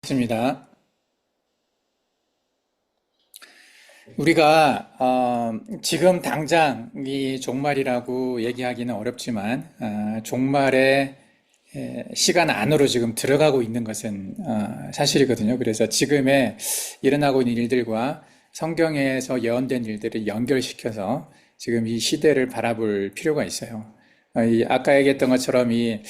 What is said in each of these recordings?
있습니다. 우리가 지금 당장 이 종말이라고 얘기하기는 어렵지만 종말의 시간 안으로 지금 들어가고 있는 것은 사실이거든요. 그래서 지금의 일어나고 있는 일들과 성경에서 예언된 일들을 연결시켜서 지금 이 시대를 바라볼 필요가 있어요. 아까 얘기했던 것처럼 이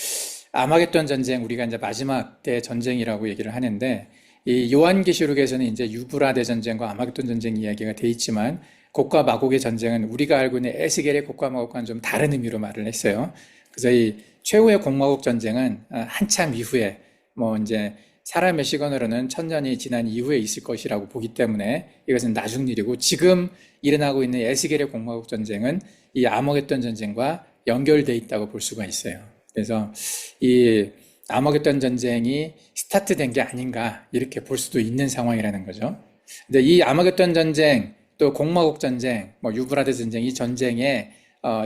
아마겟돈 전쟁, 우리가 이제 마지막 때 전쟁이라고 얘기를 하는데, 이 요한계시록에서는 이제 유브라데 전쟁과 아마겟돈 전쟁 이야기가 돼 있지만, 곡과 마곡의 전쟁은 우리가 알고 있는 에스겔의 곡과 마곡과는 좀 다른 의미로 말을 했어요. 그래서 이 최후의 곡마곡 전쟁은 한참 이후에, 뭐 이제 사람의 시간으로는 천년이 지난 이후에 있을 것이라고 보기 때문에 이것은 나중 일이고, 지금 일어나고 있는 에스겔의 곡마곡 전쟁은 이 아마겟돈 전쟁과 연결돼 있다고 볼 수가 있어요. 그래서 이 아마겟돈 전쟁이 스타트된 게 아닌가 이렇게 볼 수도 있는 상황이라는 거죠. 근데 이 아마겟돈 전쟁, 또 곡마곡 전쟁, 뭐 유브라데 전쟁, 이 전쟁의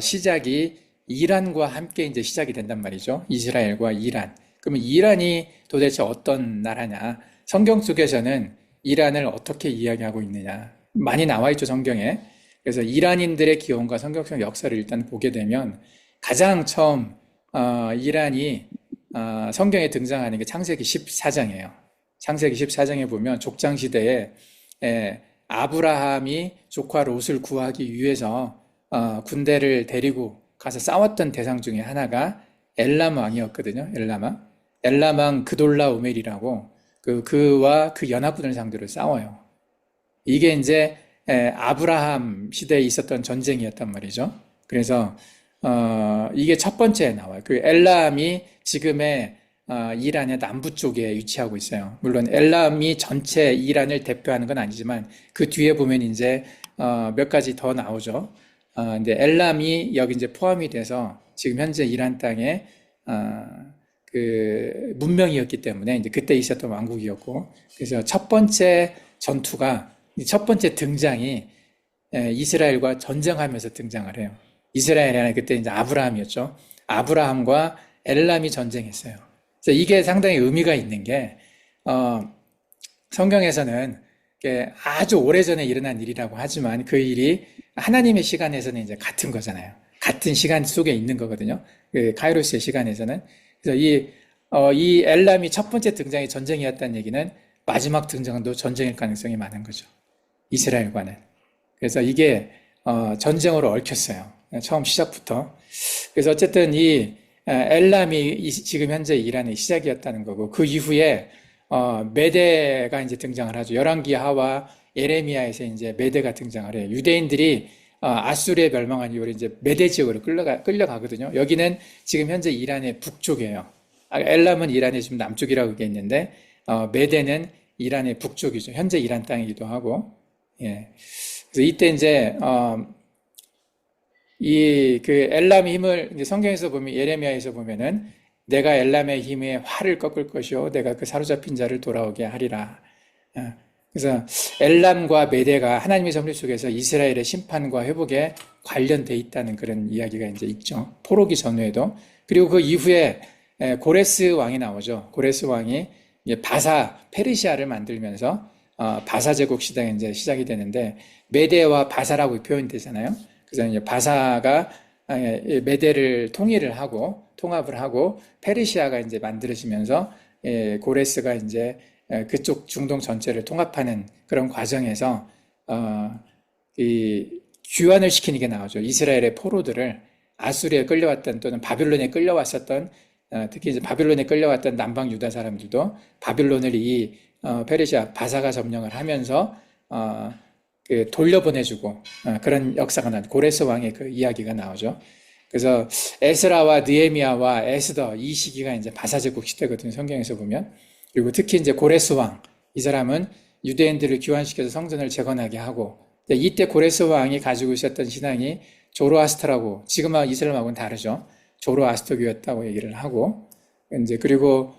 시작이 이란과 함께 이제 시작이 된단 말이죠. 이스라엘과 이란. 그러면 이란이 도대체 어떤 나라냐? 성경 속에서는 이란을 어떻게 이야기하고 있느냐? 많이 나와 있죠, 성경에. 그래서 이란인들의 기원과 성경적 역사를 일단 보게 되면 가장 처음 이란이 성경에 등장하는 게 창세기 14장이에요. 창세기 14장에 보면 족장시대에 아브라함이 조카 롯을 구하기 위해서 군대를 데리고 가서 싸웠던 대상 중에 하나가 엘람 왕이었거든요. 엘람 왕 그돌라 오멜이라고 그와 그 연합군을 상대로 싸워요. 이게 이제 아브라함 시대에 있었던 전쟁이었단 말이죠. 그래서 이게 첫 번째에 나와요. 그 엘람이 지금의 이란의 남부 쪽에 위치하고 있어요. 물론 엘람이 전체 이란을 대표하는 건 아니지만 그 뒤에 보면 이제 몇 가지 더 나오죠. 근데 엘람이 여기 이제 포함이 돼서 지금 현재 이란 땅에 그 문명이었기 때문에 이제 그때 있었던 왕국이었고, 그래서 첫 번째 전투가, 첫 번째 등장이 이스라엘과 전쟁하면서 등장을 해요. 이스라엘이 아니라 그때 이제 아브라함이었죠. 아브라함과 엘람이 전쟁했어요. 그래서 이게 상당히 의미가 있는 게, 성경에서는 아주 오래전에 일어난 일이라고 하지만 그 일이 하나님의 시간에서는 이제 같은 거잖아요. 같은 시간 속에 있는 거거든요. 그 카이로스의 시간에서는. 그래서 이 엘람이 첫 번째 등장이 전쟁이었다는 얘기는 마지막 등장도 전쟁일 가능성이 많은 거죠. 이스라엘과는. 그래서 이게 전쟁으로 얽혔어요. 처음 시작부터. 그래서 어쨌든 이 엘람이 지금 현재 이란의 시작이었다는 거고, 그 이후에 메대가 이제 등장을 하죠. 열왕기하와 예레미야에서 이제 메대가 등장을 해요. 유대인들이 아수르에 멸망한 이후에 이제 메대 지역으로 끌려가거든요. 여기는 지금 현재 이란의 북쪽이에요. 엘람은 이란의 지금 남쪽이라고 얘기했는데, 메대는 이란의 북쪽이죠. 현재 이란 땅이기도 하고, 예. 그래서 이때 이제 이 그 엘람의 힘을 이제 성경에서 보면, 예레미야에서 보면은 내가 엘람의 힘에 활을 꺾을 것이요 내가 그 사로잡힌 자를 돌아오게 하리라. 그래서 엘람과 메대가 하나님의 섭리 속에서 이스라엘의 심판과 회복에 관련돼 있다는 그런 이야기가 이제 있죠. 포로기 전후에도. 그리고 그 이후에 고레스 왕이 나오죠. 고레스 왕이 바사 페르시아를 만들면서 바사 제국 시대가 이제 시작이 되는데, 메대와 바사라고 표현되잖아요. 그래서 이제 바사가 메대를 통합을 하고 페르시아가 이제 만들어지면서 고레스가 이제 그쪽 중동 전체를 통합하는 그런 과정에서 이 귀환을 시키는 게 나오죠. 이스라엘의 포로들을 아수르에 끌려왔던, 또는 바빌론에 끌려왔었던, 특히 이제 바빌론에 끌려왔던 남방 유다 사람들도 바빌론을 이 페르시아 바사가 점령을 하면서 그 돌려보내주고 그런 역사가 나죠. 고레스 왕의 그 이야기가 나오죠. 그래서 에스라와 느헤미야와 에스더, 이 시기가 이제 바사 제국 시대거든요. 성경에서 보면. 그리고 특히 이제 고레스 왕, 이 사람은 유대인들을 귀환시켜서 성전을 재건하게 하고, 이때 고레스 왕이 가지고 있었던 신앙이 조로아스터라고, 지금 이슬람하고는 다르죠. 조로아스터교였다고 얘기를 하고, 이제 그리고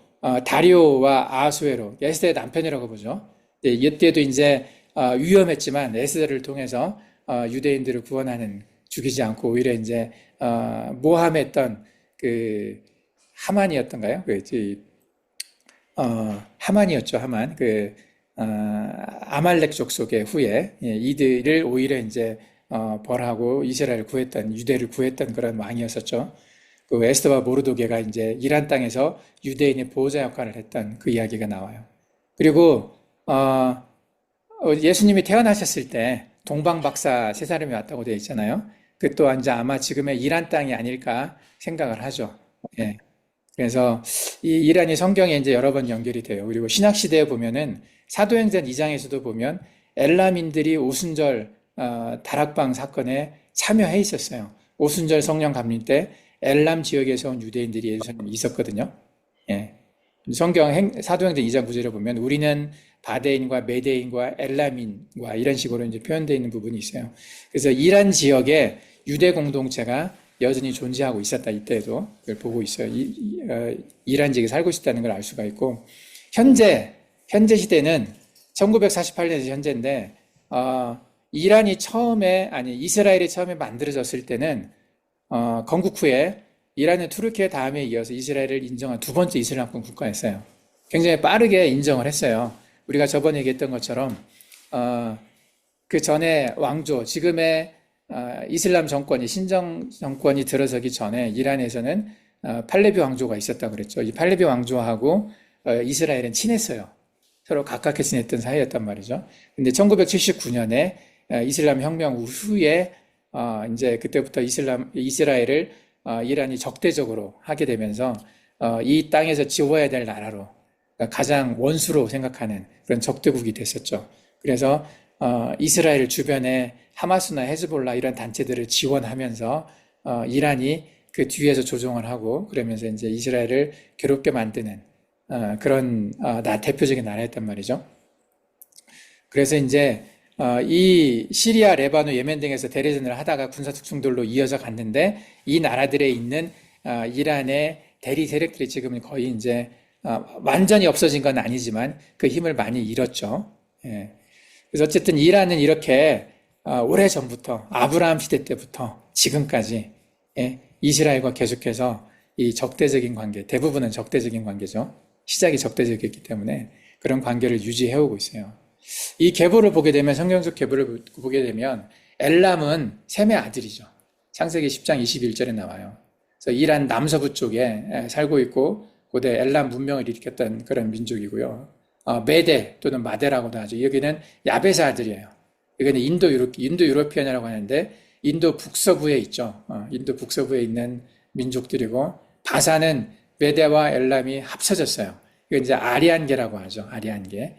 다리오와 아하수에로, 에스더의 남편이라고 보죠. 이때도 이제 위험했지만 에스더를 통해서 유대인들을 구원하는, 죽이지 않고 오히려 이제 모함했던 그 하만이었던가요? 하만이었죠, 하만. 아말렉 족속의 후예, 예, 이들을 오히려 이제, 벌하고 이스라엘을 구했던, 유대를 구했던 그런 왕이었었죠. 그 에스더와 모르도게가 이제 이란 땅에서 유대인의 보호자 역할을 했던 그 이야기가 나와요. 그리고, 예수님이 태어나셨을 때 동방박사 세 사람이 왔다고 되어 있잖아요. 그 또한 이제 아마 지금의 이란 땅이 아닐까 생각을 하죠. 예. 그래서 이 이란이 성경에 이제 여러 번 연결이 돼요. 그리고 신약 시대에 보면은 사도행전 2장에서도 보면 엘람인들이 오순절 다락방 사건에 참여해 있었어요. 오순절 성령 감림 때 엘람 지역에서 온 유대인들이 예루살렘에 있었거든요. 예. 사도행전 2장 9절에 보면 우리는 바데인과 메데인과 엘람인과 이런 식으로 이제 표현되어 있는 부분이 있어요. 그래서 이란 지역에 유대 공동체가 여전히 존재하고 있었다. 이때도 그걸 보고 있어요. 이란 지역에 살고 있었다는 걸 알 수가 있고, 현재 시대는 1948년에서 현재인데, 이스라엘이 처음에 만들어졌을 때는, 건국 후에 이란은 투르키에 다음에 이어서 이스라엘을 인정한 두 번째 이슬람권 국가였어요. 굉장히 빠르게 인정을 했어요. 우리가 저번에 얘기했던 것처럼, 그 전에 왕조, 지금의 이슬람 정권이, 신정 정권이 들어서기 전에 이란에서는 팔레비 왕조가 있었다고 그랬죠. 이 팔레비 왕조하고 이스라엘은 친했어요. 서로 가깝게 지냈던 사이였단 말이죠. 근데 1979년에 이슬람 혁명 후에 이제 그때부터 이스라엘을 이란이 적대적으로 하게 되면서 이 땅에서 지워야 될 나라로, 그러니까 가장 원수로 생각하는 그런 적대국이 됐었죠. 그래서 이스라엘 주변에 하마스나 헤즈볼라 이런 단체들을 지원하면서 이란이 그 뒤에서 조종을 하고 그러면서 이제 이스라엘을 괴롭게 만드는 그런 대표적인 나라였단 말이죠. 그래서 이제 이 시리아, 레바논, 예멘 등에서 대리전을 하다가 군사적 충돌로 이어져 갔는데 이 나라들에 있는 이란의 대리 세력들이 지금은 거의 이제 완전히 없어진 건 아니지만 그 힘을 많이 잃었죠. 예. 그래서 어쨌든 이란은 이렇게 오래전부터 아브라함 시대 때부터 지금까지 이스라엘과 계속해서 이 적대적인 관계, 대부분은 적대적인 관계죠. 시작이 적대적이었기 때문에 그런 관계를 유지해오고 있어요. 이 계보를 보게 되면, 성경적 계보를 보게 되면 엘람은 셈의 아들이죠. 창세기 10장 21절에 나와요. 그래서 이란 남서부 쪽에 살고 있고 고대 엘람 문명을 일으켰던 그런 민족이고요. 메데 또는 마데라고도 하죠. 여기는 야베사 아들이에요. 여기는 인도 유로피언이라고 하는데 인도 북서부에 있죠. 인도 북서부에 있는 민족들이고, 바사는 메데와 엘람이 합쳐졌어요. 이거 이제 아리안계라고 하죠. 아리안계.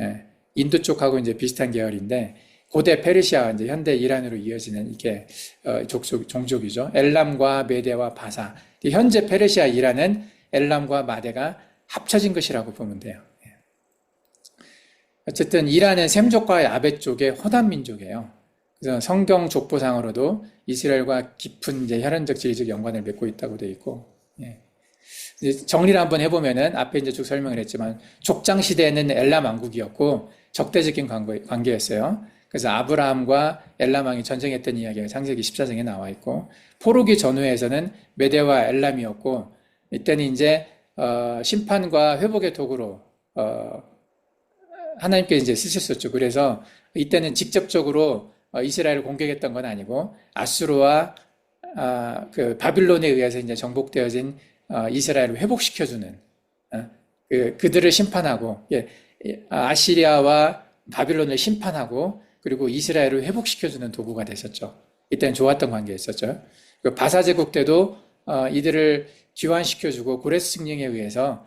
예, 인도 쪽하고 이제 비슷한 계열인데 고대 페르시아, 이제 현대 이란으로 이어지는 이게 종족이죠. 엘람과 메데와 바사. 현재 페르시아 이란은 엘람과 마데가 합쳐진 것이라고 보면 돼요. 어쨌든 이란은 셈족과 야베 쪽의 호남 민족이에요. 그래서 성경 족보상으로도 이스라엘과 깊은 이제 혈연적 지리적 연관을 맺고 있다고 되어 있고, 예. 정리를 한번 해보면은 앞에 이제 쭉 설명을 했지만 족장 시대에는 엘람 왕국이었고 적대적인 관계였어요. 그래서 아브라함과 엘람 왕이 전쟁했던 이야기가 창세기 14장에 나와 있고, 포로기 전후에서는 메데와 엘람이었고, 이때는 이제 심판과 회복의 도구로 하나님께 이제 쓰셨었죠. 그래서 이때는 직접적으로 이스라엘을 공격했던 건 아니고 아수르와 그 바빌론에 의해서 이제 정복되어진 이스라엘을 회복시켜주는, 그들을 심판하고, 아시리아와 바빌론을 심판하고 그리고 이스라엘을 회복시켜주는 도구가 됐었죠. 이때는 좋았던 관계였었죠. 바사 제국 때도 이들을 귀환시켜주고 고레스 승령에 의해서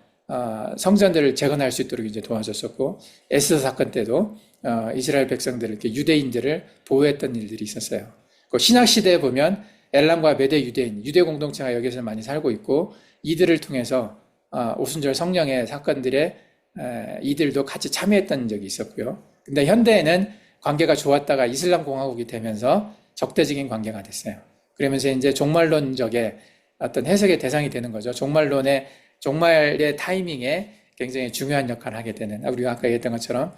성전들을 재건할 수 있도록 이제 도와줬었고, 에스더 사건 때도 이스라엘 백성들을, 이렇게 유대인들을 보호했던 일들이 있었어요. 신약 시대에 보면 엘람과 메대 유대 공동체가 여기서 많이 살고 있고, 이들을 통해서 오순절 성령의 사건들에 이들도 같이 참여했던 적이 있었고요. 근데 현대에는 관계가 좋았다가 이슬람 공화국이 되면서 적대적인 관계가 됐어요. 그러면서 이제 종말론적의 어떤 해석의 대상이 되는 거죠. 종말의 타이밍에 굉장히 중요한 역할을 하게 되는, 우리가 아까 얘기했던 것처럼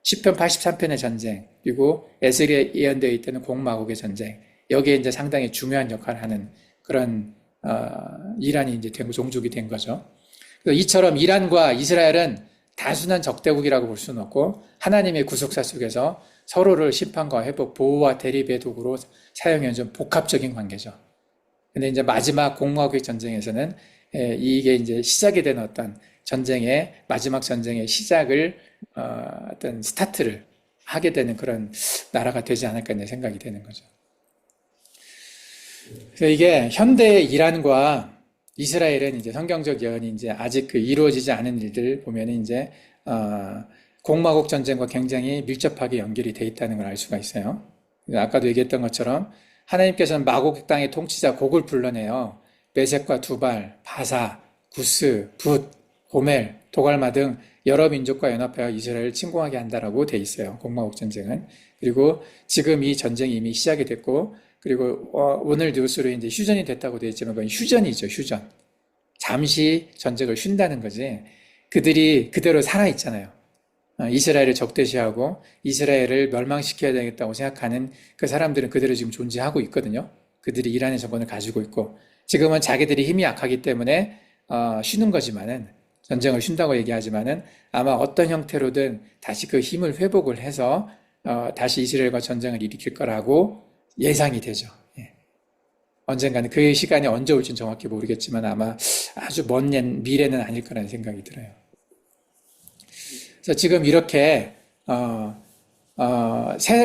시편 83편의 전쟁, 그리고 에스겔에 예언되어 있던 공마국의 전쟁, 여기에 이제 상당히 중요한 역할을 하는 그런 이란이 이제 종족이 된 거죠. 그래서 이처럼 이란과 이스라엘은 단순한 적대국이라고 볼 수는 없고 하나님의 구속사 속에서 서로를 심판과 회복, 보호와 대립의 도구로 사용해 준 복합적인 관계죠. 근데 이제 마지막 공화국의 전쟁에서는 이게 이제 시작이 된 어떤 전쟁의 마지막 전쟁의 시작을 어떤 스타트를 하게 되는 그런 나라가 되지 않을까 내 생각이 되는 거죠. 그래서 이게 현대의 이란과 이스라엘은 이제 성경적 예언이 이제 아직 그 이루어지지 않은 일들 보면은 이제 공화국 전쟁과 굉장히 밀접하게 연결이 돼 있다는 걸 알 수가 있어요. 아까도 얘기했던 것처럼 하나님께서는 마곡 땅의 통치자 곡을 불러내요. 메섹과 두발, 바사, 구스, 붓, 고멜, 도갈마 등 여러 민족과 연합하여 이스라엘을 침공하게 한다라고 돼 있어요. 공화국 전쟁은. 그리고 지금 이 전쟁이 이미 시작이 됐고, 그리고 오늘 뉴스로 이제 휴전이 됐다고 돼 있지만 그건 휴전이죠, 휴전. 잠시 전쟁을 쉰다는 거지. 그들이 그대로 살아 있잖아요. 이스라엘을 적대시하고 이스라엘을 멸망시켜야 되겠다고 생각하는 그 사람들은 그대로 지금 존재하고 있거든요. 그들이 이란의 정권을 가지고 있고 지금은 자기들이 힘이 약하기 때문에 쉬는 거지만은 전쟁을 쉰다고 얘기하지만은 아마 어떤 형태로든 다시 그 힘을 회복을 해서 다시 이스라엘과 전쟁을 일으킬 거라고 예상이 되죠. 예. 언젠가는 그 시간이 언제 올지는 정확히 모르겠지만 아마 아주 먼 미래는 아닐 거라는 생각이 들어요. 그래서 지금 이렇게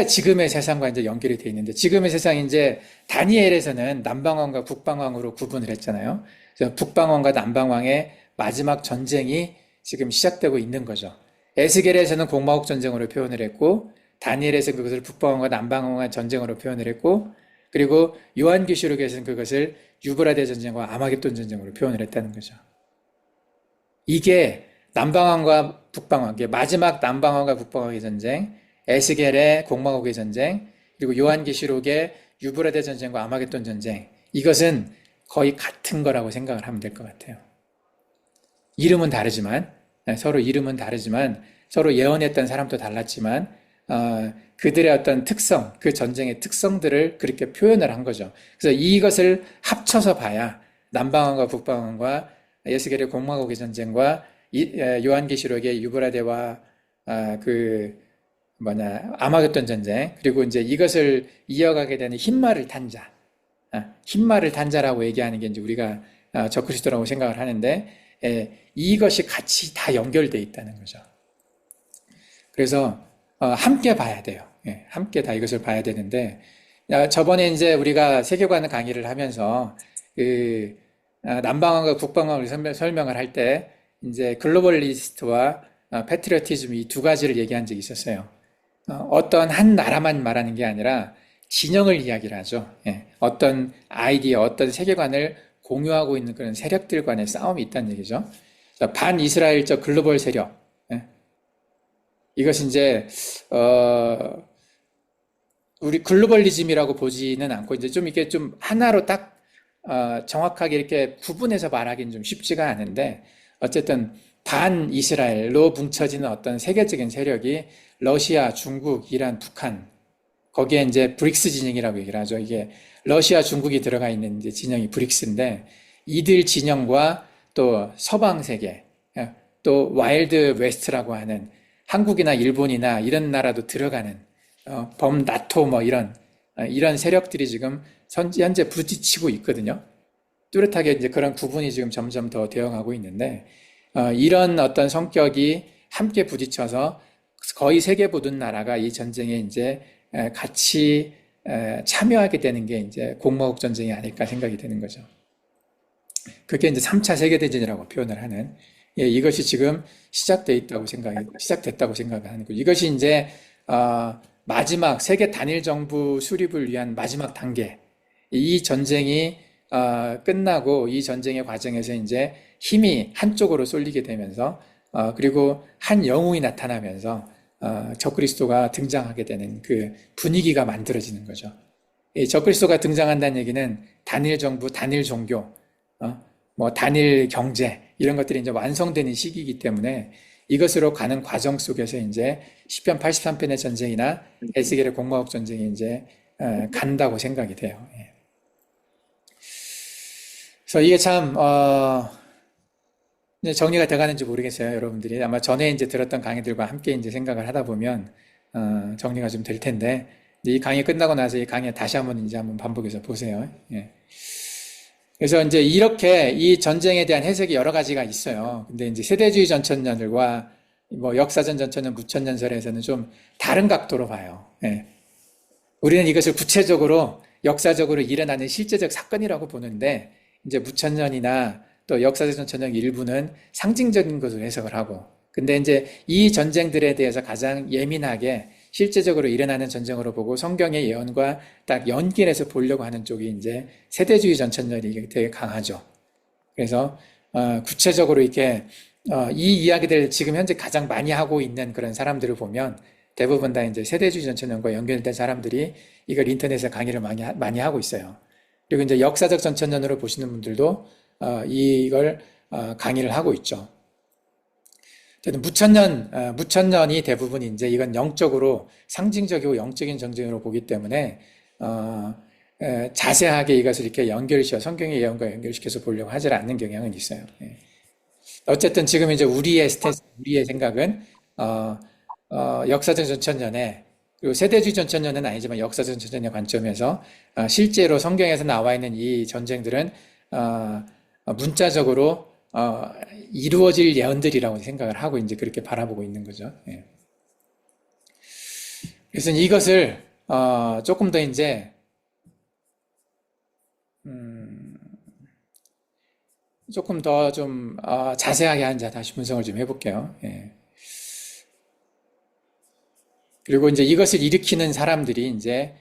지금의 세상과 이제 연결이 되어 있는데 지금의 세상이 이제 다니엘에서는 남방왕과 북방왕으로 구분을 했잖아요. 그래서 북방왕과 남방왕의 마지막 전쟁이 지금 시작되고 있는 거죠. 에스겔에서는 공화국 전쟁으로 표현을 했고 다니엘에서는 그것을 북방왕과 남방왕의 전쟁으로 표현을 했고 그리고 요한계시록에서는 그것을 유브라데 전쟁과 아마겟돈 전쟁으로 표현을 했다는 거죠. 이게 남방왕과 북방왕, 마지막 남방왕과 북방왕의 전쟁, 에스겔의 공화국의 전쟁, 그리고 요한계시록의 유브라데 전쟁과 아마겟돈 전쟁, 이것은 거의 같은 거라고 생각을 하면 될 것 같아요. 이름은 다르지만, 서로 이름은 다르지만, 서로 예언했던 사람도 달랐지만, 그들의 어떤 특성, 그 전쟁의 특성들을 그렇게 표현을 한 거죠. 그래서 이것을 합쳐서 봐야 남방왕과 북방왕과 에스겔의 공화국의 전쟁과 요한계시록의 유브라데와 아마겟돈 전쟁 그리고 이제 이것을 이어가게 되는 흰말을 탄 자, 흰말을 탄 자라고 얘기하는 게 이제 우리가 적그리스도라고 생각을 하는데 이것이 같이 다 연결돼 있다는 거죠. 그래서 함께 봐야 돼요. 함께 다 이것을 봐야 되는데 저번에 이제 우리가 세계관 강의를 하면서 남방왕과 북방왕을 설명을 할 때 이제 글로벌리스트와 패트리어티즘 이 두 가지를 얘기한 적이 있었어요. 어떤 한 나라만 말하는 게 아니라 진영을 이야기를 하죠. 어떤 아이디어, 어떤 세계관을 공유하고 있는 그런 세력들 간의 싸움이 있다는 얘기죠. 반이스라엘적 글로벌 세력. 이것이 이제 우리 글로벌리즘이라고 보지는 않고 이제 좀 이렇게 좀 하나로 딱 정확하게 이렇게 구분해서 말하기는 좀 쉽지가 않은데 어쨌든 반이스라엘로 뭉쳐지는 어떤 세계적인 세력이 러시아, 중국, 이란, 북한 거기에 이제 브릭스 진영이라고 얘기를 하죠. 이게 러시아, 중국이 들어가 있는 이제 진영이 브릭스인데 이들 진영과 또 서방 세계, 또 와일드 웨스트라고 하는 한국이나 일본이나 이런 나라도 들어가는 범나토 뭐 이런 세력들이 지금 현재 부딪히고 있거든요. 뚜렷하게 이제 그런 구분이 지금 점점 더 되어가고 있는데 이런 어떤 성격이 함께 부딪혀서 거의 세계 모든 나라가 이 전쟁에 이제 같이 참여하게 되는 게 이제 공화국 전쟁이 아닐까 생각이 되는 거죠. 그게 이제 3차 세계대전이라고 표현을 하는 이것이 지금 시작됐다고 생각하는 거죠. 이것이 이제 마지막 세계 단일 정부 수립을 위한 마지막 단계. 이 전쟁이 끝나고 이 전쟁의 과정에서 이제 힘이 한쪽으로 쏠리게 되면서 그리고 한 영웅이 나타나면서 적그리스도가 등장하게 되는 그 분위기가 만들어지는 거죠. 이 적그리스도가 등장한다는 얘기는 단일 정부, 단일 종교, 뭐 단일 경제 이런 것들이 이제 완성되는 시기이기 때문에 이것으로 가는 과정 속에서 이제 시편 83편의 전쟁이나 에스겔의 공화국 전쟁이 이제 간다고 생각이 돼요. 그래서 이게 참 이제 정리가 돼가는지 모르겠어요, 여러분들이. 아마 전에 이제 들었던 강의들과 함께 이제 생각을 하다 보면, 정리가 좀 될 텐데, 이제 이 강의 끝나고 나서 이 강의 다시 한번 이제 한번 반복해서 보세요. 예. 그래서 이제 이렇게 이 전쟁에 대한 해석이 여러 가지가 있어요. 근데 이제 세대주의 전천년들과 뭐 역사전 전천년, 무천년설에서는 좀 다른 각도로 봐요. 예. 우리는 이것을 구체적으로 역사적으로 일어나는 실제적 사건이라고 보는데, 이제 무천년이나 또 역사적 전천년 일부는 상징적인 것으로 해석을 하고, 근데 이제 이 전쟁들에 대해서 가장 예민하게 실제적으로 일어나는 전쟁으로 보고 성경의 예언과 딱 연결해서 보려고 하는 쪽이 이제 세대주의 전천년이 되게 강하죠. 그래서 구체적으로 이렇게 이 이야기들 지금 현재 가장 많이 하고 있는 그런 사람들을 보면 대부분 다 이제 세대주의 전천년과 연결된 사람들이 이걸 인터넷에 강의를 많이 하고 있어요. 그리고 이제 역사적 전천년으로 보시는 분들도 이걸 강의를 하고 있죠. 무천년이 대부분 이제 이건 영적으로 상징적이고 영적인 전쟁으로 보기 때문에 자세하게 이것을 이렇게 성경의 예언과 연결시켜서 보려고 하지 않는 경향은 있어요. 예. 어쨌든 지금 이제 우리의 생각은 역사적 전천년에, 그리고 세대주의 전천년은 아니지만 역사적 전천년의 관점에서 실제로 성경에서 나와 있는 이 전쟁들은 문자적으로 이루어질 예언들이라고 생각을 하고 이제 그렇게 바라보고 있는 거죠. 예. 그래서 이것을 조금 더 이제 조금 더 좀 자세하게 다시 분석을 좀 해볼게요. 예. 그리고 이제 이것을 일으키는 사람들이 이제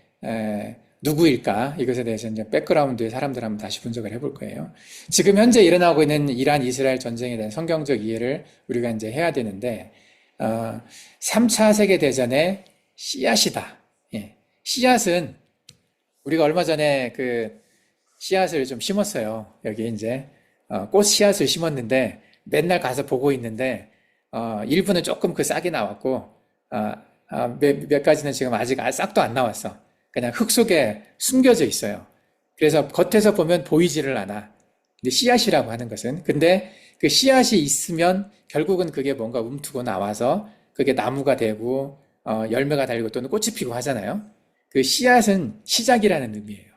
누구일까? 이것에 대해서 이제 백그라운드의 사람들 한번 다시 분석을 해볼 거예요. 지금 현재 일어나고 있는 이란 이스라엘 전쟁에 대한 성경적 이해를 우리가 이제 해야 되는데, 3차 세계대전의 씨앗이다. 예. 씨앗은 우리가 얼마 전에 그 씨앗을 좀 심었어요. 여기 이제 꽃 씨앗을 심었는데 맨날 가서 보고 있는데 일부는 조금 그 싹이 나왔고 몇 가지는 지금 아직 싹도 안 나왔어. 그냥 흙 속에 숨겨져 있어요. 그래서 겉에서 보면 보이지를 않아. 근데 씨앗이라고 하는 것은. 근데 그 씨앗이 있으면 결국은 그게 뭔가 움트고 나와서 그게 나무가 되고 열매가 달리고 또는 꽃이 피고 하잖아요. 그 씨앗은 시작이라는 의미예요.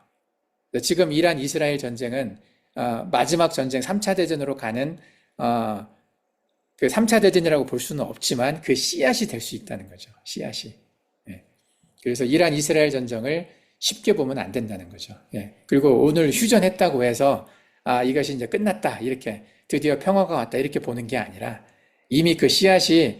지금 이란 이스라엘 전쟁은 마지막 전쟁 3차 대전으로 가는 그 3차 대전이라고 볼 수는 없지만 그 씨앗이 될 수 있다는 거죠. 씨앗이. 그래서 이란 이스라엘 전쟁을 쉽게 보면 안 된다는 거죠. 예. 그리고 오늘 휴전했다고 해서 이것이 이제 끝났다, 이렇게 드디어 평화가 왔다, 이렇게 보는 게 아니라 이미 그 씨앗이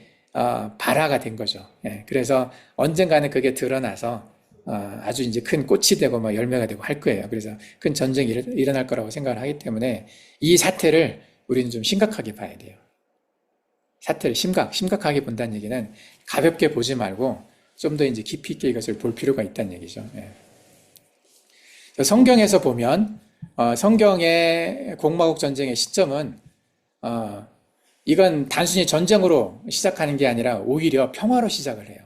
발화가 된 거죠. 예. 그래서 언젠가는 그게 드러나서 아주 이제 큰 꽃이 되고 뭐 열매가 되고 할 거예요. 그래서 큰 전쟁이 일어날 거라고 생각을 하기 때문에 이 사태를 우리는 좀 심각하게 봐야 돼요. 사태를 심각하게 본다는 얘기는 가볍게 보지 말고 좀 더 이제 깊이 있게 이것을 볼 필요가 있다는 얘기죠. 예. 성경에서 보면 성경의 공마국 전쟁의 시점은 이건 단순히 전쟁으로 시작하는 게 아니라 오히려 평화로 시작을 해요.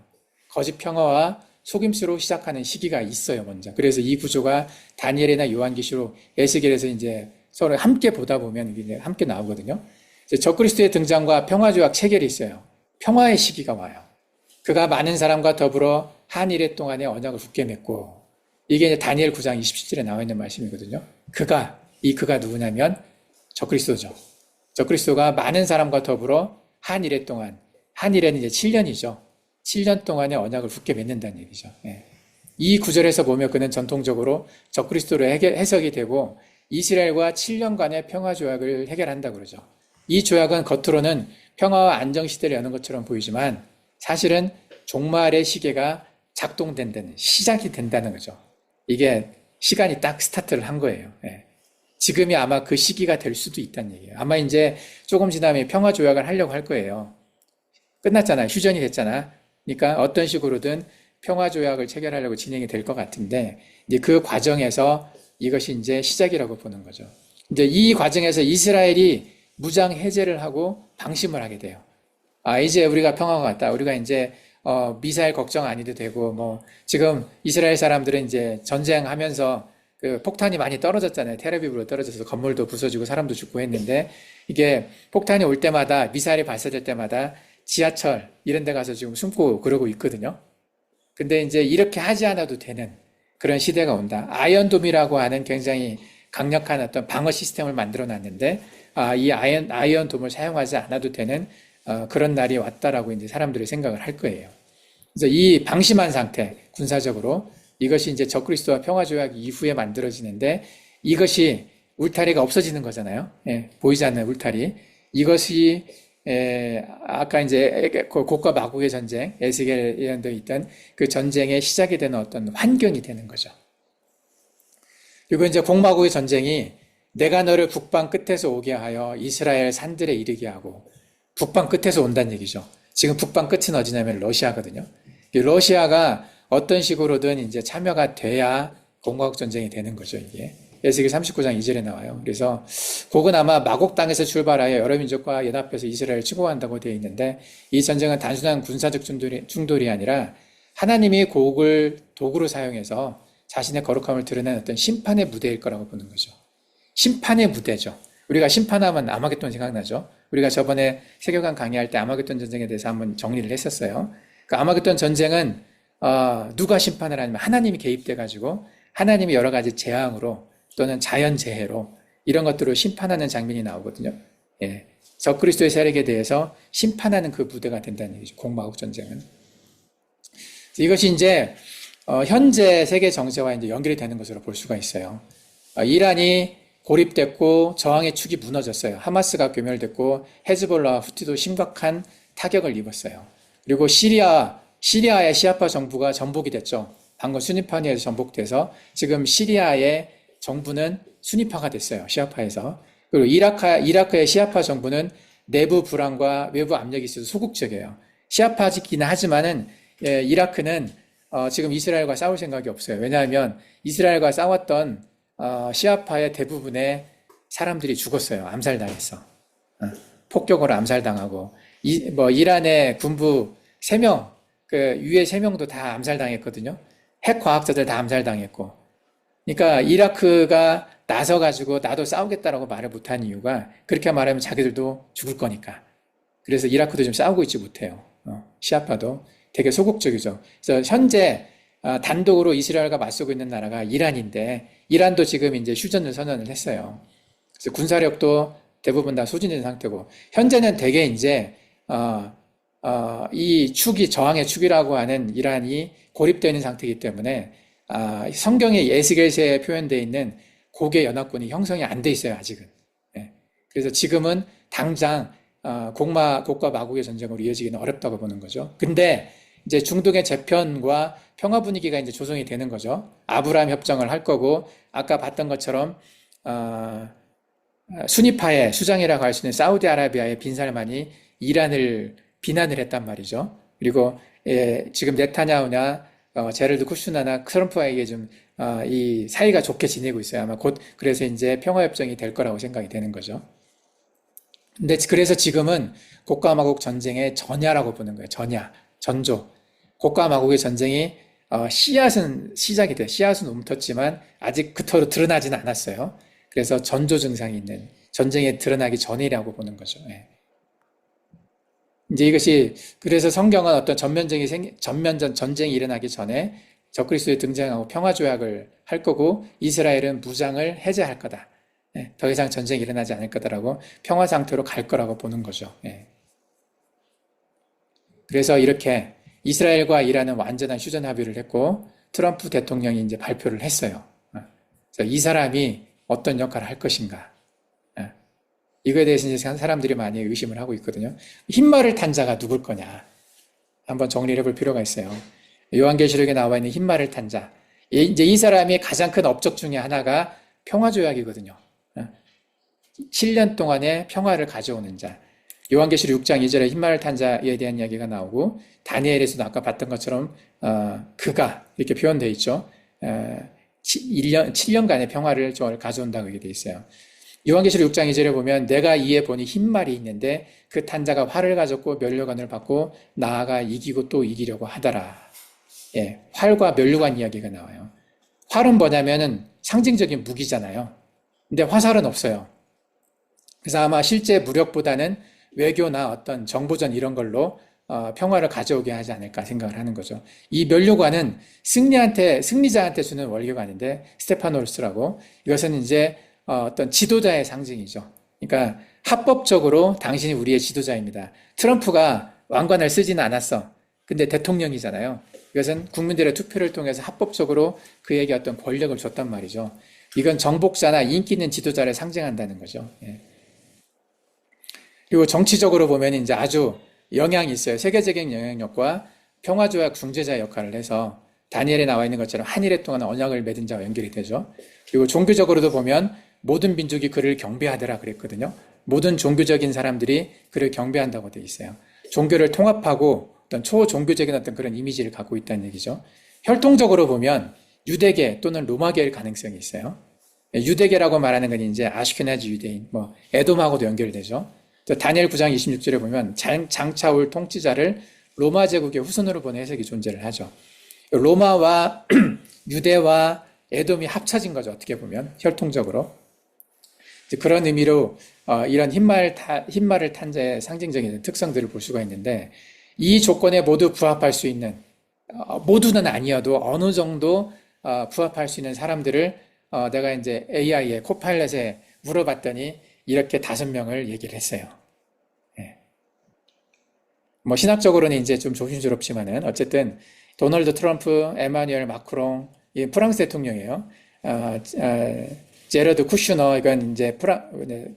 거짓 평화와 속임수로 시작하는 시기가 있어요, 먼저. 그래서 이 구조가 다니엘이나 요한계시록, 에스겔에서 이제 서로 함께 보다 보면 이게 함께 나오거든요. 적그리스도의 등장과 평화조약 체결이 있어요. 평화의 시기가 와요. 그가 많은 사람과 더불어 한 일해 동안의 언약을 굳게 맺고, 이게 이제 다니엘 9장 27절에 나와 있는 말씀이거든요. 그가 누구냐면 적그리스도죠. 적그리스도가 많은 사람과 더불어 한 일해 동안, 한 일해는 이제 7년이죠. 7년 동안의 언약을 굳게 맺는다는 얘기죠. 예. 이 구절에서 보면 그는 전통적으로 적그리스도로 해석이 되고 이스라엘과 7년간의 평화 조약을 해결한다고 그러죠. 이 조약은 겉으로는 평화와 안정 시대를 여는 것처럼 보이지만 사실은 종말의 시계가 작동된다는, 시작이 된다는 거죠. 이게 시간이 딱 스타트를 한 거예요. 예. 지금이 아마 그 시기가 될 수도 있다는 얘기예요. 아마 이제 조금 지나면 평화 조약을 하려고 할 거예요. 끝났잖아. 휴전이 됐잖아. 그러니까 어떤 식으로든 평화 조약을 체결하려고 진행이 될 것 같은데, 이제 그 과정에서 이것이 이제 시작이라고 보는 거죠. 이제 이 과정에서 이스라엘이 무장 해제를 하고 방심을 하게 돼요. 이제 우리가 평화가 왔다. 우리가 이제 미사일 걱정 안 해도 되고, 뭐 지금 이스라엘 사람들은 이제 전쟁하면서 그 폭탄이 많이 떨어졌잖아요. 텔아비브로 떨어져서 건물도 부서지고 사람도 죽고 했는데 이게 폭탄이 올 때마다 미사일이 발사될 때마다 지하철 이런 데 가서 지금 숨고 그러고 있거든요. 근데 이제 이렇게 하지 않아도 되는 그런 시대가 온다. 아이언돔이라고 하는 굉장히 강력한 어떤 방어 시스템을 만들어 놨는데 이 아이언돔을 사용하지 않아도 되는 그런 날이 왔다라고 이제 사람들이 생각을 할 거예요. 그래서 이 방심한 상태, 군사적으로 이것이 이제 적그리스도와 평화조약 이후에 만들어지는데 이것이 울타리가 없어지는 거잖아요. 예, 보이지 않는 울타리. 이것이 아까 이제 곡과 마곡의 전쟁, 에스겔 예언되어 있던 그 전쟁의 시작이 되는 어떤 환경이 되는 거죠. 그리고 이제 곡마곡의 전쟁이 내가 너를 북방 끝에서 오게 하여 이스라엘 산들에 이르게 하고 북방 끝에서 온다는 얘기죠. 지금 북방 끝은 어디냐면 러시아거든요. 러시아가 어떤 식으로든 이제 참여가 돼야 곡마곡 전쟁이 되는 거죠, 이게. 에스겔 39장 2절에 나와요. 그래서 곡은 아마 마곡 땅에서 출발하여 여러 민족과 연합해서 이스라엘을 치고간다고 되어 있는데 이 전쟁은 단순한 군사적 충돌이 아니라 하나님이 곡을 도구로 사용해서 자신의 거룩함을 드러낸 어떤 심판의 무대일 거라고 보는 거죠. 심판의 무대죠. 우리가 심판하면 아마겟돈 생각나죠. 우리가 저번에 세계관 강의할 때 아마겟돈 전쟁에 대해서 한번 정리를 했었어요. 그 아마겟돈 전쟁은 누가 심판을 하냐면 하나님이 개입돼가지고 하나님이 여러 가지 재앙으로 또는 자연재해로 이런 것들을 심판하는 장면이 나오거든요. 예. 적그리스도의 세력에 대해서 심판하는 그 무대가 된다는 얘기죠. 곡마곡 전쟁은. 이것이 이제 현재 세계 정세와 이제 연결이 되는 것으로 볼 수가 있어요. 이란이 고립됐고 저항의 축이 무너졌어요. 하마스가 괴멸됐고 헤즈볼라와 후티도 심각한 타격을 입었어요. 그리고 시리아의 시아파 정부가 전복이 됐죠. 방금 순위파에서 전복돼서 지금 시리아의 정부는 순위파가 됐어요. 시아파에서. 그리고 이라크의 시아파 정부는 내부 불안과 외부 압력이 있어서 소극적이에요. 시아파지기는 하지만은 이라크는 지금 이스라엘과 싸울 생각이 없어요. 왜냐하면 이스라엘과 싸웠던 시아파의 대부분의 사람들이 죽었어요. 암살당했어. 폭격으로 암살당하고 이란의 군부 3명, 그 유해 3명도 다 암살당했거든요. 핵 과학자들 다 암살당했고. 그러니까 이라크가 나서가지고 나도 싸우겠다라고 말을 못한 이유가 그렇게 말하면 자기들도 죽을 거니까. 그래서 이라크도 좀 싸우고 있지 못해요. 시아파도 되게 소극적이죠. 그래서 현재 단독으로 이스라엘과 맞서고 있는 나라가 이란인데 이란도 지금 이제 휴전을 선언을 했어요. 그래서 군사력도 대부분 다 소진된 상태고 현재는 되게 이제 이 축이 저항의 축이라고 하는 이란이 고립되어 있는 상태이기 때문에 성경의 에스겔서에 표현되어 있는 곡의 연합군이 형성이 안 돼 있어요, 아직은. 예. 그래서 지금은 당장 곡과 마곡의 전쟁으로 이어지기는 어렵다고 보는 거죠. 근데 이제 중동의 재편과 평화 분위기가 이제 조성이 되는 거죠. 아브라함 협정을 할 거고 아까 봤던 것처럼 순위파의 수장이라고 할 수 있는 사우디아라비아의 빈살만이 이란을 비난을 했단 말이죠. 그리고 지금 네타냐후나 제럴드 쿠슈나나 트럼프와에게 좀 이 사이가 좋게 지내고 있어요. 아마 곧 그래서 이제 평화협정이 될 거라고 생각이 되는 거죠. 근데 그래서 지금은 곡과 마곡 전쟁의 전야라고 보는 거예요. 전조. 곡과 마곡의 전쟁이 씨앗은 시작이 돼요. 씨앗은 움텄지만 아직 그토록 드러나지는 않았어요. 그래서 전조 증상이 있는 전쟁에 드러나기 전이라고 보는 거죠. 예. 이제 이것이 그래서 성경은 어떤 전쟁이 일어나기 전에 적그리스도에 등장하고 평화조약을 할 거고 이스라엘은 무장을 해제할 거다. 예, 더 이상 전쟁이 일어나지 않을 거다라고 평화 상태로 갈 거라고 보는 거죠. 예. 그래서 이렇게 이스라엘과 이란은 완전한 휴전 합의를 했고 트럼프 대통령이 이제 발표를 했어요. 그래서 이 사람이 어떤 역할을 할 것인가. 이거에 대해서 이제 사람들이 많이 의심을 하고 있거든요. 흰말을 탄 자가 누굴 거냐. 한번 정리를 해볼 필요가 있어요. 요한계시록에 나와 있는 흰말을 탄 자. 이제 이 사람이 가장 큰 업적 중에 하나가 평화조약이거든요. 7년 동안의 평화를 가져오는 자. 요한계시록 6장 2절에 흰말을 탄 자에 대한 이야기가 나오고 다니엘에서도 아까 봤던 것처럼 그가 이렇게 표현되어 있죠. 7년간의 평화를 가져온다고 얘기되어 있어요. 요한계시록 6장 2절에 보면 내가 이에 보니 흰말이 있는데 그 탄 자가 활을 가졌고 면류관을 받고 나아가 이기고 또 이기려고 하더라. 예, 활과 면류관 이야기가 나와요. 활은 뭐냐면은 상징적인 무기잖아요. 근데 화살은 없어요. 그래서 아마 실제 무력보다는 외교나 어떤 정보전 이런 걸로 평화를 가져오게 하지 않을까 생각을 하는 거죠. 이 면류관은 승리자한테 주는 월교관인데, 스테파노스라고. 이것은 이제 어떤 지도자의 상징이죠. 그러니까 합법적으로 당신이 우리의 지도자입니다. 트럼프가 왕관을 쓰지는 않았어. 근데 대통령이잖아요. 이것은 국민들의 투표를 통해서 합법적으로 그에게 어떤 권력을 줬단 말이죠. 이건 정복자나 인기 있는 지도자를 상징한다는 거죠. 예. 그리고 정치적으로 보면 이제 아주 영향이 있어요. 세계적인 영향력과 평화조약 중재자 역할을 해서 다니엘에 나와 있는 것처럼 한일에 동안 언약을 맺은 자와 연결이 되죠. 그리고 종교적으로도 보면 모든 민족이 그를 경배하더라 그랬거든요. 모든 종교적인 사람들이 그를 경배한다고 되어 있어요. 종교를 통합하고 어떤 초종교적인 어떤 그런 이미지를 갖고 있다는 얘기죠. 혈통적으로 보면 유대계 또는 로마계일 가능성이 있어요. 유대계라고 말하는 건 이제 아슈케나지 유대인, 에돔하고도 연결되죠. 또 다니엘 9장 26절에 보면 장차올 통치자를 로마 제국의 후손으로 보는 해석이 존재를 하죠. 로마와 유대와 에돔이 합쳐진 거죠. 어떻게 보면 혈통적으로. 그런 의미로 이런 흰말을 탄 자의 상징적인 특성들을 볼 수가 있는데, 이 조건에 모두 부합할 수 있는, 모두는 아니어도 어느 정도 부합할 수 있는 사람들을 내가 이제 AI에 코파일럿에 물어봤더니 이렇게 5명을 얘기를 했어요. 예. 신학적으로는 이제 좀 조심스럽지만은 어쨌든 도널드 트럼프, 에마뉴엘 마크롱, 이 프랑스 대통령이에요. 제러드 쿠슈너, 이건 이제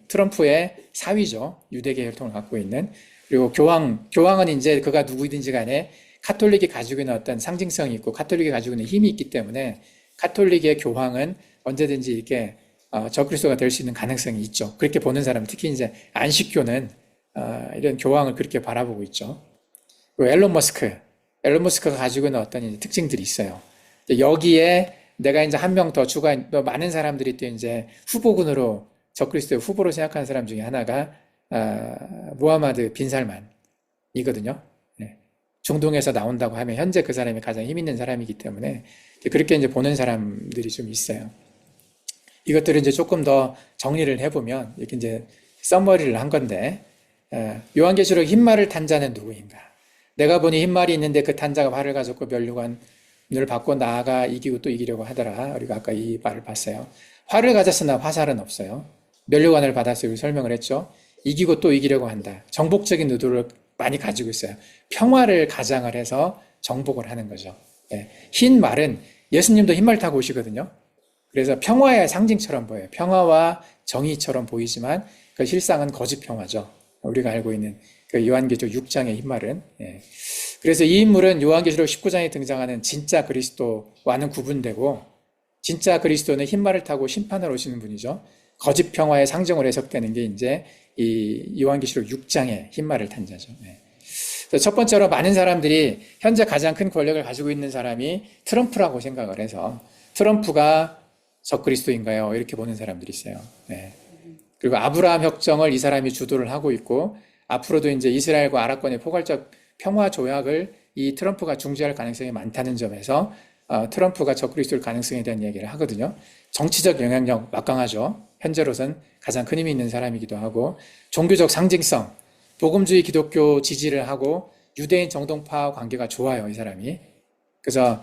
트럼프의 사위죠. 유대계 혈통을 갖고 있는. 그리고 교황은 이제 그가 누구든지 간에 카톨릭이 가지고 있는 어떤 상징성이 있고 카톨릭이 가지고 있는 힘이 있기 때문에 카톨릭의 교황은 언제든지 이렇게 적그리스도가 될 수 있는 가능성이 있죠. 그렇게 보는 사람, 특히 이제 안식교는 이런 교황을 그렇게 바라보고 있죠. 그리고 앨런 머스크가 가지고 있는 어떤 이제 특징들이 있어요. 여기에 내가 이제 한 명 더 또 많은 사람들이 또 이제 후보군으로 적그리스도의 후보로 생각하는 사람 중에 하나가 무하마드 빈 살만이거든요. 네. 중동에서 나온다고 하면 현재 그 사람이 가장 힘 있는 사람이기 때문에 그렇게 이제 보는 사람들이 좀 있어요. 이것들을 이제 조금 더 정리를 해보면 이렇게 이제 써머리를 한 건데, 요한계시록 흰말을 탄 자는 누구인가? 내가 보니 흰말이 있는데 그 탄자가 활을 가졌고 면류관을 받고 나아가 이기고 또 이기려고 하더라. 우리가 아까 이 말을 봤어요. 활을 가졌으나 화살은 없어요. 면류관을 받았어요. 설명을 했죠. 이기고 또 이기려고 한다. 정복적인 의도를 많이 가지고 있어요. 평화를 가장을 해서 정복을 하는 거죠. 네. 흰 말은 예수님도 흰말 타고 오시거든요. 그래서 평화의 상징처럼 보여요. 평화와 정의처럼 보이지만 그 실상은 거짓 평화죠. 우리가 알고 있는 그 요한계시록 6장의 흰말은. 예. 그래서 이 인물은 요한계시록 19장에 등장하는 진짜 그리스도와는 구분되고, 진짜 그리스도는 흰말을 타고 심판을 오시는 분이죠. 거짓 평화의 상징으로 해석되는 게 이제 이 요한계시록 6장의 흰말을 탄 자죠. 예. 첫 번째로 많은 사람들이 현재 가장 큰 권력을 가지고 있는 사람이 트럼프라고 생각을 해서 트럼프가 적그리스도인가요? 이렇게 보는 사람들이 있어요. 네. 그리고 아브라함 협정을 이 사람이 주도를 하고 있고, 앞으로도 이제 이스라엘과 아랍권의 포괄적 평화 조약을 이 트럼프가 중재할 가능성이 많다는 점에서 트럼프가 적그리스도일 가능성에 대한 이야기를 하거든요. 정치적 영향력 막강하죠. 현재로선 가장 큰 힘이 있는 사람이기도 하고, 종교적 상징성, 복음주의 기독교 지지를 하고 유대인 정동파 관계가 좋아요, 이 사람이. 그래서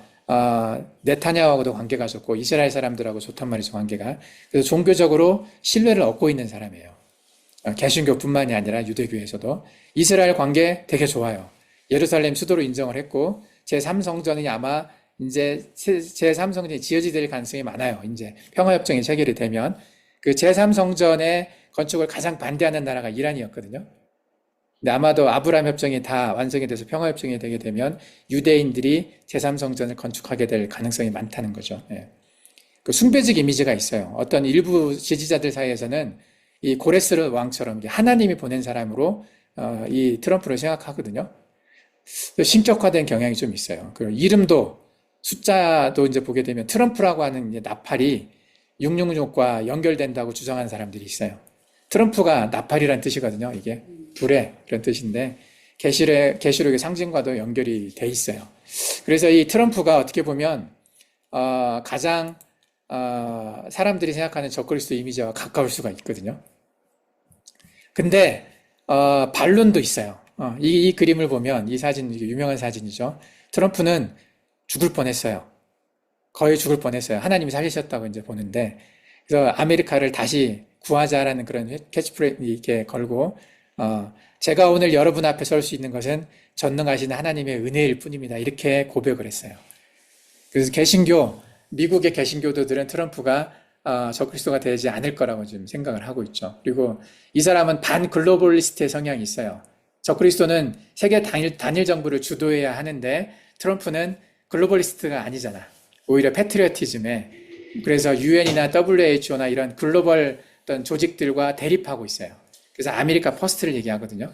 네타냐후하고도 관계가 좋고 이스라엘 사람들하고 좋단 말이죠, 관계가. 그래서 종교적으로 신뢰를 얻고 있는 사람이에요. 개신교뿐만이 아니라 유대교에서도 이스라엘 관계 되게 좋아요. 예루살렘 수도로 인정을 했고 제3성전이 아마 이제 제3성전이 지어지게 될 가능성이 많아요. 이제 평화협정이 체결이 되면 그 제3성전의 건축을 가장 반대하는 나라가 이란이었거든요. 근데 아마도 아브라함 협정이 다 완성이 돼서 평화협정이 되게 되면 유대인들이 제3성전을 건축하게 될 가능성이 많다는 거죠. 예. 그 숭배적 이미지가 있어요. 어떤 일부 지지자들 사이에서는 이 고레스 왕처럼 하나님이 보낸 사람으로 이 트럼프를 생각하거든요. 신격화된 경향이 좀 있어요. 그리고 이름도 숫자도 이제 보게 되면 트럼프라고 하는 이제 나팔이 666과 연결된다고 주장하는 사람들이 있어요. 트럼프가 나팔이라는 뜻이거든요. 이게 불의 그런 뜻인데 계시록의 상징과도 연결이 돼 있어요. 그래서 이 트럼프가 어떻게 보면 가장 사람들이 생각하는 적그리스도 이미지와 가까울 수가 있거든요. 근데 반론도 있어요. 이 그림을 보면 이 사진 유명한 사진이죠. 트럼프는 죽을 뻔했어요. 거의 죽을 뻔했어요. 하나님이 살리셨다고 이제 보는데 그래서 아메리카를 다시 구하자라는 그런 캐치프레이즈 이렇게 걸고 제가 오늘 여러분 앞에 설 수 있는 것은 전능하신 하나님의 은혜일 뿐입니다. 이렇게 고백을 했어요. 그래서 미국의 개신교도들은 트럼프가 적그리스도가 되지 않을 거라고 지금 생각을 하고 있죠. 그리고 이 사람은 반글로벌리스트의 성향이 있어요. 적그리스도는 세계 단일 정부를 주도해야 하는데 트럼프는 글로벌리스트가 아니잖아. 오히려 패트리어티즘에 그래서 UN이나 WHO나 이런 글로벌 어떤 조직들과 대립하고 있어요. 그래서 아메리카 퍼스트를 얘기하거든요.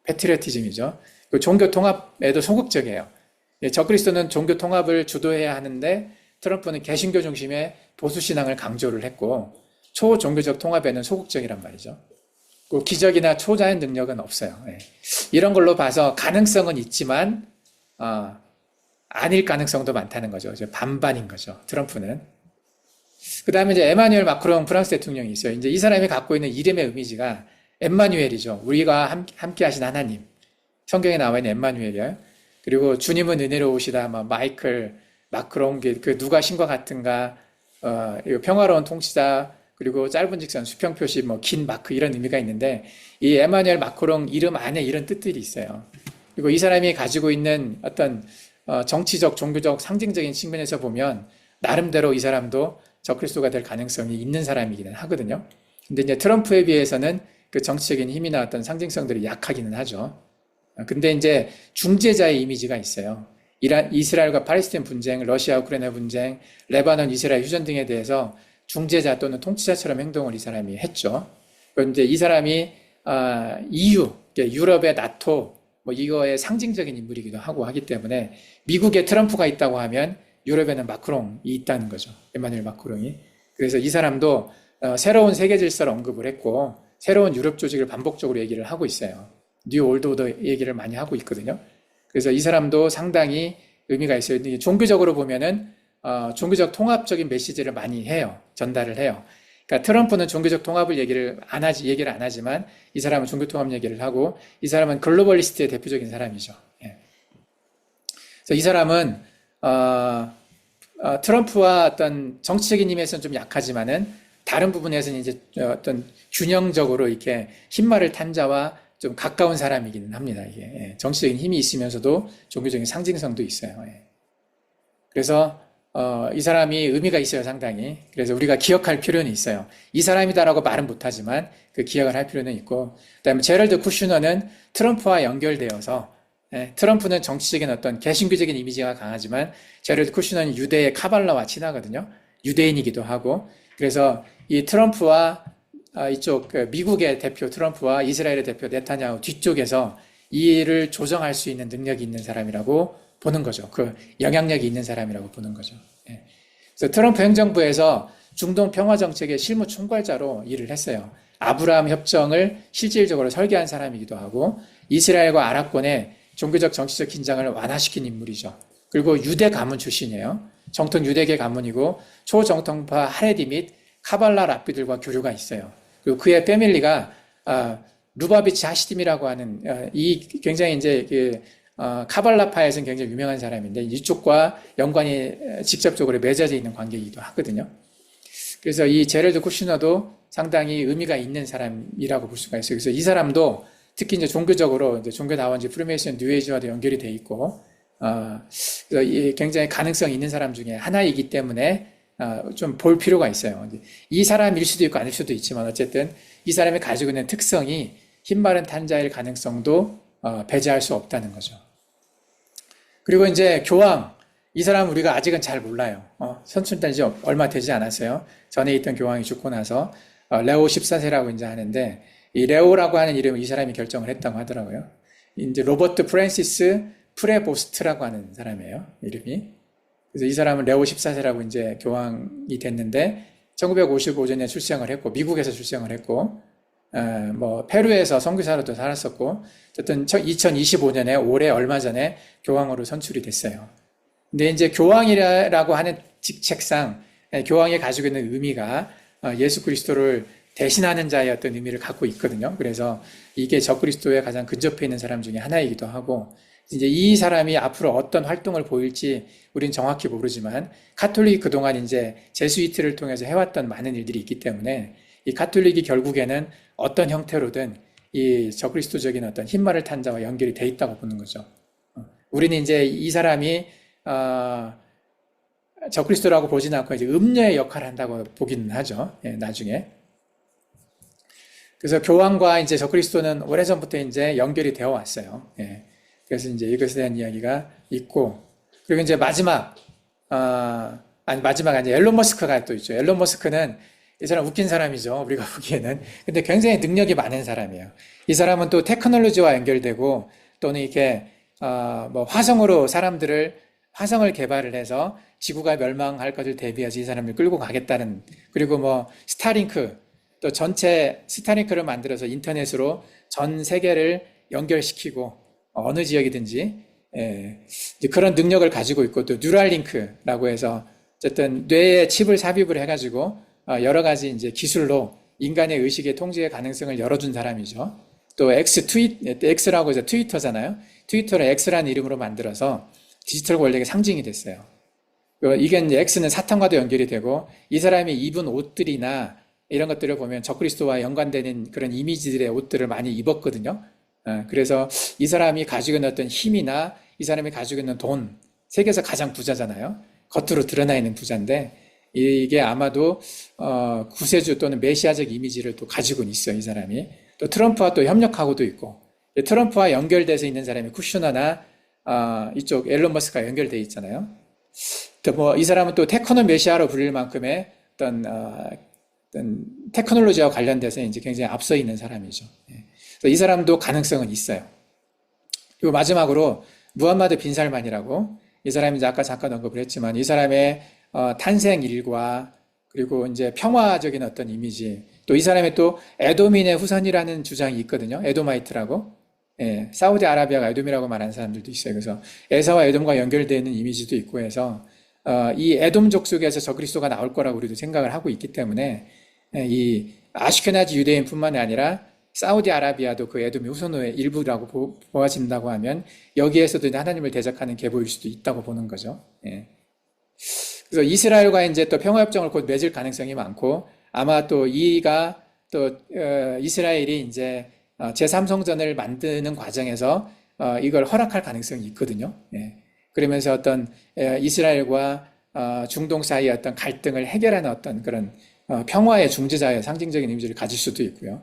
패트리어티즘이죠. 종교 통합에도 소극적이에요. 적그리스도는 종교 통합을 주도해야 하는데 트럼프는 개신교 중심의 보수신앙을 강조를 했고 초종교적 통합에는 소극적이란 말이죠. 기적이나 초자연 능력은 없어요. 이런 걸로 봐서 가능성은 있지만 아닐 가능성도 많다는 거죠. 반반인 거죠. 트럼프는. 그 다음에 이제 에마뉴엘 마크롱 프랑스 대통령이 있어요. 이제 이 사람이 갖고 있는 이름의 이미지가 엠마뉴엘이죠. 우리가 함께 하신 하나님. 성경에 나와 있는 엠마뉴엘이에요. 그리고 주님은 은혜로우시다. 마이클, 마크롱, 그 누가 신과 같은가, 평화로운 통치자, 그리고 짧은 직선, 수평 표시, 긴 마크 이런 의미가 있는데 이 에마뉴엘 마크롱 이름 안에 이런 뜻들이 있어요. 그리고 이 사람이 가지고 있는 어떤 정치적, 종교적, 상징적인 측면에서 보면 나름대로 이 사람도 적그리스도가 될 가능성이 있는 사람이기는 하거든요. 근데 이제 트럼프에 비해서는 그 정치적인 힘이나 어떤 상징성들이 약하기는 하죠. 근데 이제 중재자의 이미지가 있어요. 이스라엘과 팔레스타인 분쟁, 러시아 우크라이나 분쟁, 레바논 이스라엘 휴전 등에 대해서 중재자 또는 통치자처럼 행동을 이 사람이 했죠. 그런데 이 사람이 EU, 유럽의 나토 이거의 상징적인 인물이기도 하고 하기 때문에 미국에 트럼프가 있다고 하면 유럽에는 마크롱이 있다는 거죠. 에마뉴엘 마크롱이. 그래서 이 사람도 새로운 세계 질서를 언급을 했고 새로운 유럽 조직을 반복적으로 얘기를 하고 있어요. 뉴 올드 오더 얘기를 많이 하고 있거든요. 그래서 이 사람도 상당히 의미가 있어요. 종교적으로 보면은 종교적 통합적인 메시지를 많이 해요. 전달을 해요. 그러니까 트럼프는 종교적 통합을 얘기를 안 하지만 이 사람은 종교 통합 얘기를 하고 이 사람은 글로벌리스트의 대표적인 사람이죠. 그래서 이 사람은 트럼프와 어떤 정치적인 힘에서는 좀 약하지만은 다른 부분에서는 이제 어떤 균형적으로 이렇게 흰말을 탄 자와 좀 가까운 사람이기는 합니다. 이게 정치적인 힘이 있으면서도 종교적인 상징성도 있어요. 그래서 이 사람이 의미가 있어요, 상당히. 그래서 우리가 기억할 필요는 있어요. 이 사람이다라고 말은 못하지만 그 기억을 할 필요는 있고, 그다음에 제럴드 쿠슈너는 트럼프와 연결되어서 트럼프는 정치적인 어떤 개신교적인 이미지가 강하지만 제럴드 쿠슈너는 유대의 카발라와 친하거든요. 유대인이기도 하고, 그래서 이 트럼프와 이쪽 미국의 대표 트럼프와 이스라엘의 대표 네타냐후 뒤쪽에서 이 일을 조정할 수 있는 능력이 있는 사람이라고 보는 거죠. 그 영향력이 있는 사람이라고 보는 거죠. 그래서 트럼프 행정부에서 중동 평화 정책의 실무 총괄자로 일을 했어요. 아브라함 협정을 실질적으로 설계한 사람이기도 하고 이스라엘과 아랍권의 종교적 정치적 긴장을 완화시킨 인물이죠. 그리고 유대 가문 출신이에요. 정통 유대계 가문이고 초정통파 하레디 및 카발라 랍비들과 교류가 있어요. 그리고 그의 패밀리가 루바비치 하시딤이라고 하는 이 굉장히 이제 카발라파에서는 굉장히 유명한 사람인데 이쪽과 연관이 직접적으로 맺어져 있는 관계이기도 하거든요. 그래서 이 제럴드 쿠슈너도 상당히 의미가 있는 사람이라고 볼 수가 있어요. 그래서 이 사람도 특히 이제 종교적으로 이제 종교 나온지 프리메이션 뉴에이지와도 연결이 돼 있고, 그래서 굉장히 가능성이 있는 사람 중에 하나이기 때문에 좀 볼 필요가 있어요. 이 사람일 수도 있고 아닐 수도 있지만 어쨌든 이 사람이 가지고 있는 특성이 흰마른 탄자일 가능성도 배제할 수 없다는 거죠. 그리고 이제 교황, 이 사람 우리가 아직은 잘 몰라요. 선출된 지 얼마 되지 않았어요. 전에 있던 교황이 죽고 나서 레오 14세라고 이제 하는데 이 레오라고 하는 이름을 이 사람이 결정을 했다고 하더라고요. 이제 로버트 프랜시스 프레보스트라고 하는 사람이에요. 이름이. 그래서 이 사람은 레오 14세라고 이제 교황이 됐는데 1955년에 출생을 했고 미국에서 출생을 했고 페루에서 선교사로도 살았었고 어쨌든 2025년에 올해 얼마 전에 교황으로 선출이 됐어요. 근데 이제 교황이라고 하는 직책상 교황이 가지고 있는 의미가 예수 그리스도를 대신하는 자의 어떤 의미를 갖고 있거든요. 그래서 이게 적그리스도에 가장 근접해 있는 사람 중에 하나이기도 하고, 이제 이 사람이 앞으로 어떤 활동을 보일지 우린 정확히 모르지만, 카톨릭이 그동안 이제 제수이트를 통해서 해왔던 많은 일들이 있기 때문에 이 카톨릭이 결국에는 어떤 형태로든 이 적그리스도적인 어떤 흰말을 탄 자와 연결이 돼 있다고 보는 거죠. 우리는 이제 이 사람이 적그리스도라고 보지는 않고 이제 음녀의 역할을 한다고 보기는 하죠. 예, 나중에. 그래서 교황과 이제 적그리스도는 오래전부터 이제 연결이 되어 왔어요. 예. 그래서 이제 이것에 대한 이야기가 있고, 그리고 이제 마지막 아니 앨런 머스크가 또 있죠. 앨런 머스크는 이 사람 웃긴 사람이죠. 우리가 보기에는. 근데 굉장히 능력이 많은 사람이에요. 이 사람은 또 테크놀로지와 연결되고, 또는 이렇게 뭐 화성을 개발을 해서 지구가 멸망할 것을 대비해서 이 사람을 끌고 가겠다는, 그리고 뭐 또 스타링크를 만들어서 인터넷으로 전 세계를 연결시키고 어느 지역이든지 이제 그런 능력을 가지고 있고, 또 뉴랄링크라고 해서 어쨌든 뇌에 칩을 삽입을 해가지고 여러 가지 이제 기술로 인간의 의식의 통제의 가능성을 열어준 사람이죠. 또 X라고 해서 트위터잖아요. 트위터를 X라는 이름으로 만들어서 디지털 권력의 상징이 됐어요. 이게 이제 X는 사탄과도 연결이 되고, 이 사람이 입은 옷들이나 이런 것들을 보면 적그리스도와 연관되는 그런 이미지들의 옷들을 많이 입었거든요. 그래서 이 사람이 가지고 있는 어떤 힘이나 이 사람이 가지고 있는 돈, 세계에서 가장 부자잖아요. 겉으로 드러나 있는 부자인데, 이게 아마도 구세주 또는 메시아적 이미지를 또 가지고는 있어요, 이 사람이. 또 트럼프와 또 협력하고도 있고, 트럼프와 연결돼서 있는 사람이 쿠슈너나 이쪽 앨런 머스크가 연결돼 있잖아요. 또 뭐 이 사람은 또 테크노 메시아로 불릴 만큼의 어떤 테크놀로지와 관련돼서 이제 굉장히 앞서 있는 사람이죠. 그래서 이 사람도 가능성은 있어요. 그리고 마지막으로 무함마드 빈 살만이라고, 이 사람이 이제 아까 잠깐 언급을 했지만 이 사람의 탄생 일과, 그리고 이제 평화적인 어떤 이미지, 또 이 사람의 또 에돔인의 후손이라는 주장이 있거든요. 에도마이트라고. 사우디아라비아가 에돔이라고 말하는 사람들도 있어요. 그래서 에사와 에돔과 연결되어 있는 이미지도 있고 해서 이 에돔족 속에서 적그리스도가 나올 거라고 우리도 생각을 하고 있기 때문에, 이 아슈케나지 유대인뿐만이 아니라 사우디아라비아도 그 에돔의 후손의 일부라고 보아진다고 하면 여기에서도 하나님을 대적하는 계보일 수도 있다고 보는 거죠. 그래서 이스라엘과 이제 또 평화협정을 곧 맺을 가능성이 많고, 아마 또 이스라엘이 이제 제3성전을 만드는 과정에서 이걸 허락할 가능성이 있거든요. 그러면서 어떤 이스라엘과 중동 사이의 어떤 갈등을 해결하는 어떤 그런 평화의 중재자의 상징적인 이미지를 가질 수도 있고요.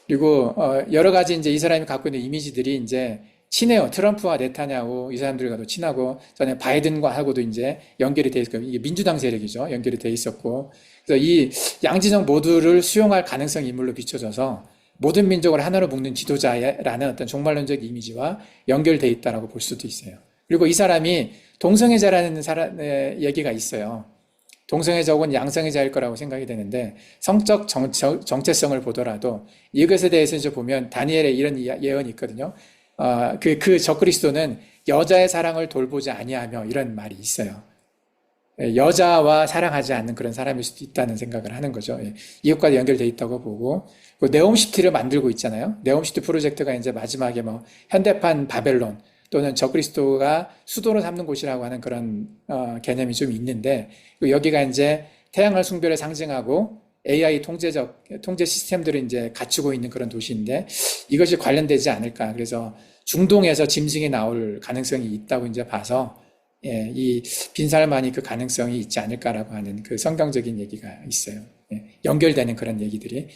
그리고 여러 가지 이제 이 사람이 갖고 있는 이미지들이 이제 친해요. 트럼프와 네타냐후 이 사람들과도 친하고, 전에 바이든과 하고도 이제 연결이 돼 있고, 이게 민주당 세력이죠. 연결이 돼 있었고, 그래서 이 양진영 모두를 수용할 가능성이 인물로 비춰져서 모든 민족을 하나로 묶는 지도자라는 어떤 종말론적 이미지와 연결돼 있다라고 볼 수도 있어요. 그리고 이 사람이 동성애자라는 사람의 얘기가 있어요. 동성애자 혹은 양성애자일 거라고 생각이 되는데, 성적 정체성을 보더라도 이것에 대해서 이제 보면 다니엘의 이런 예언이 있거든요. 그 적그리스도는 여자의 사랑을 돌보지 아니하며, 이런 말이 있어요. 여자와 사랑하지 않는 그런 사람일 수도 있다는 생각을 하는 거죠. 이것과 연결되어 있다고 보고, 네옴시티를 만들고 있잖아요. 네옴시티 프로젝트가 이제 마지막에 뭐 현대판 바벨론 또는 적그리스도가 수도로 삼는 곳이라고 하는 그런 개념이 좀 있는데, 여기가 이제 태양을 숭배를 상징하고 AI 통제 시스템들을 이제 갖추고 있는 그런 도시인데, 이것이 관련되지 않을까. 그래서 중동에서 짐승이 나올 가능성이 있다고 이제 봐서, 이 빈살만이 그 가능성이 있지 않을까라고 하는 그 성경적인 얘기가 있어요. 연결되는 그런 얘기들이.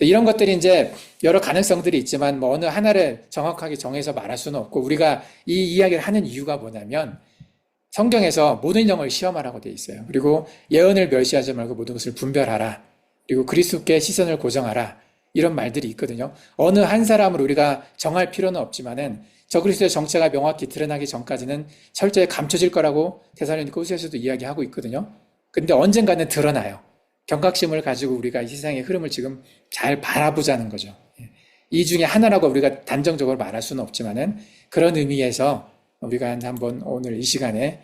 이런 것들이 이제 여러 가능성들이 있지만 뭐 어느 하나를 정확하게 정해서 말할 수는 없고, 우리가 이 이야기를 하는 이유가 뭐냐면, 성경에서 모든 영을 시험하라고 되어 있어요. 그리고 예언을 멸시하지 말고 모든 것을 분별하라. 그리고 그리스도께 시선을 고정하라. 이런 말들이 있거든요. 어느 한 사람을 우리가 정할 필요는 없지만은 적그리스도의 정체가 명확히 드러나기 전까지는 철저히 감춰질 거라고 데살로니가 후서에서도 이야기하고 있거든요. 근데 언젠가는 드러나요. 경각심을 가지고 우리가 이 세상의 흐름을 지금 잘 바라보자는 거죠. 이 중에 하나라고 우리가 단정적으로 말할 수는 없지만은, 그런 의미에서 우리가 한번 오늘 이 시간에